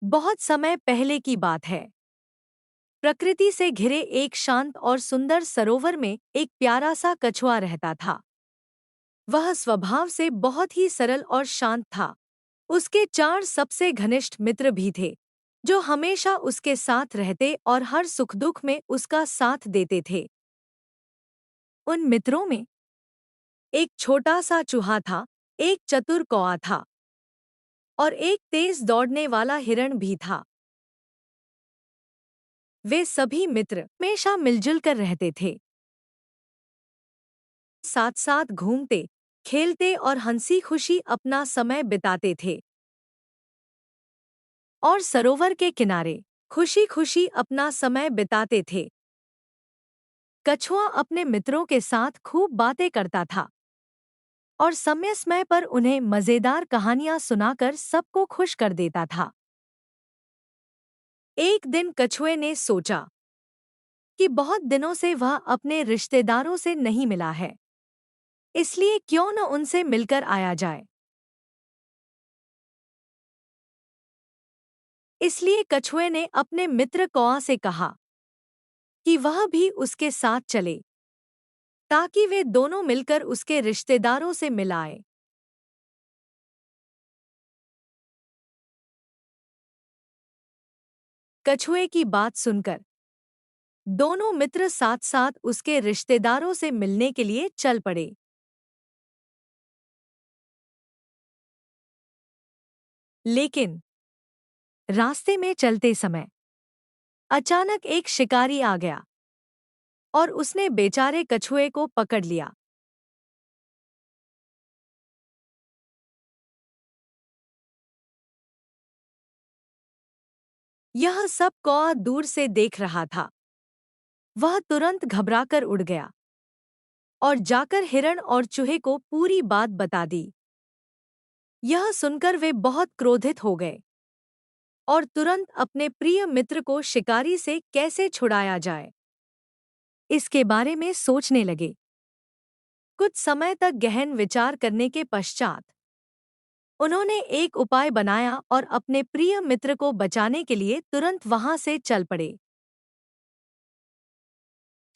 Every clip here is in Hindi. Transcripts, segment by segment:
बहुत समय पहले की बात है। प्रकृति से घिरे एक शांत और सुंदर सरोवर में एक प्यारा सा कछुआ रहता था। वह स्वभाव से बहुत ही सरल और शांत था। उसके चार सबसे घनिष्ठ मित्र भी थे, जो हमेशा उसके साथ रहते और हर सुख दुख में उसका साथ देते थे। उन मित्रों में एक छोटा सा चूहा था, एक चतुर कौआ था और एक तेज दौड़ने वाला हिरण भी था। वे सभी मित्र हमेशा मिलजुल कर रहते थे, साथ साथ घूमते, खेलते और हंसी खुशी अपना समय बिताते थे और सरोवर के किनारे खुशी खुशी अपना समय बिताते थे। कछुआ अपने मित्रों के साथ खूब बातें करता था और समय समय पर उन्हें मजेदार कहानियां सुनाकर सबको खुश कर देता था। एक दिन कछुए ने सोचा कि बहुत दिनों से वह अपने रिश्तेदारों से नहीं मिला है, इसलिए क्यों न उनसे मिलकर आया जाए। इसलिए कछुए ने अपने मित्र कौआ से कहा कि वह भी उसके साथ चले, ताकि वे दोनों मिलकर उसके रिश्तेदारों से मिलाएं। कछुए की बात सुनकर दोनों मित्र साथ साथ उसके रिश्तेदारों से मिलने के लिए चल पड़े। लेकिन रास्ते में चलते समय अचानक एक शिकारी आ गया और उसने बेचारे कछुए को पकड़ लिया। यह सब कौआ दूर से देख रहा था। वह तुरंत घबराकर उड़ गया और जाकर हिरण और चूहे को पूरी बात बता दी। यह सुनकर वे बहुत क्रोधित हो गए और तुरंत अपने प्रिय मित्र को शिकारी से कैसे छुड़ाया जाए, इसके बारे में सोचने लगे। कुछ समय तक गहन विचार करने के पश्चात उन्होंने एक उपाय बनाया और अपने प्रिय मित्र को बचाने के लिए तुरंत वहां से चल पड़े।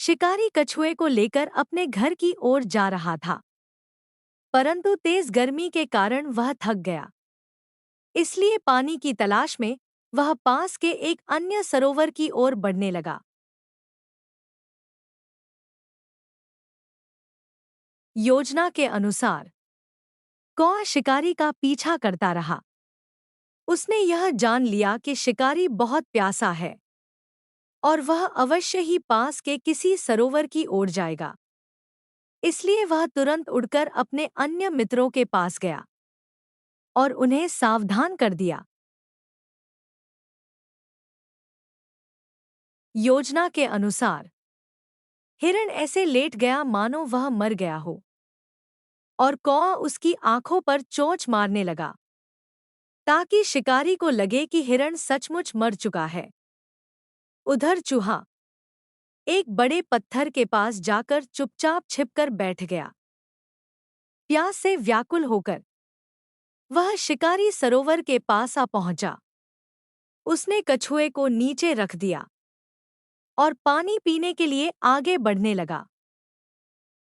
शिकारी कछुए को लेकर अपने घर की ओर जा रहा था, परंतु तेज गर्मी के कारण वह थक गया। इसलिए पानी की तलाश में वह पास के एक अन्य सरोवर की ओर बढ़ने लगा। योजना के अनुसार कौआ शिकारी का पीछा करता रहा। उसने यह जान लिया कि शिकारी बहुत प्यासा है और वह अवश्य ही पास के किसी सरोवर की ओर जाएगा। इसलिए वह तुरंत उड़कर अपने अन्य मित्रों के पास गया और उन्हें सावधान कर दिया। योजना के अनुसार हिरण ऐसे लेट गया मानो वह मर गया हो और कौआ उसकी आंखों पर चोंच मारने लगा, ताकि शिकारी को लगे कि हिरण सचमुच मर चुका है। उधर चूहा एक बड़े पत्थर के पास जाकर चुपचाप छिपकर बैठ गया। प्यास से व्याकुल होकर वह शिकारी सरोवर के पास आ पहुंचा। उसने कछुए को नीचे रख दिया और पानी पीने के लिए आगे बढ़ने लगा।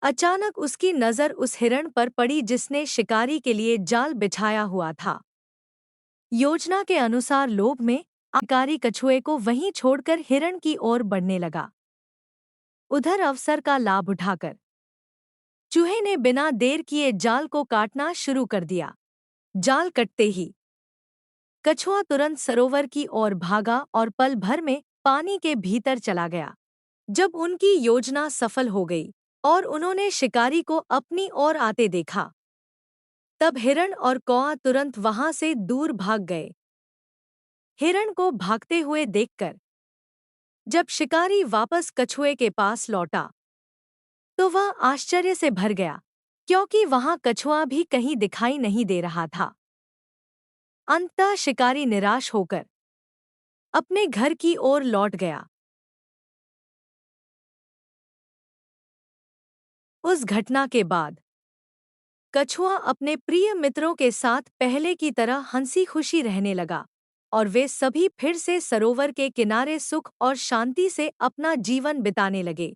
अचानक उसकी नज़र उस हिरण पर पड़ी जिसने शिकारी के लिए जाल बिछाया हुआ था। योजना के अनुसार लोभ में शिकारी कछुए को वहीं छोड़कर हिरण की ओर बढ़ने लगा। उधर अवसर का लाभ उठाकर चूहे ने बिना देर किए जाल को काटना शुरू कर दिया। जाल कटते ही कछुआ तुरंत सरोवर की ओर भागा और पल भर में पानी के भीतर चला गया। जब उनकी योजना सफल हो गई और उन्होंने शिकारी को अपनी ओर आते देखा, तब हिरण और कौआ तुरंत वहां से दूर भाग गए। हिरण को भागते हुए देखकर जब शिकारी वापस कछुए के पास लौटा, तो वह आश्चर्य से भर गया, क्योंकि वहां कछुआ भी कहीं दिखाई नहीं दे रहा था। अंततः शिकारी निराश होकर अपने घर की ओर लौट गया। उस घटना के बाद कछुआ अपने प्रिय मित्रों के साथ पहले की तरह हंसी खुशी रहने लगा। और वे सभी फिर से सरोवर के किनारे सुख और शांति से अपना जीवन बिताने लगे।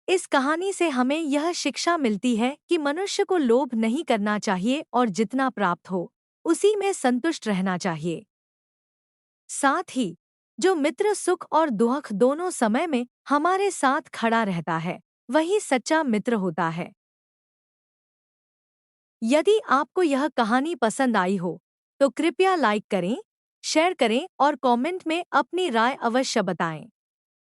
इस कहानी से हमें यह शिक्षा मिलती है कि मनुष्य को लोभ नहीं करना चाहिए और जितना प्राप्त हो उसी में संतुष्ट रहना चाहिए। साथ ही जो मित्र सुख और दुख दोनों समय में हमारे साथ खड़ा रहता है वही सच्चा मित्र होता है। यदि आपको यह कहानी पसंद आई हो तो कृपया लाइक करें, शेयर करें और कमेंट में अपनी राय अवश्य बताएं।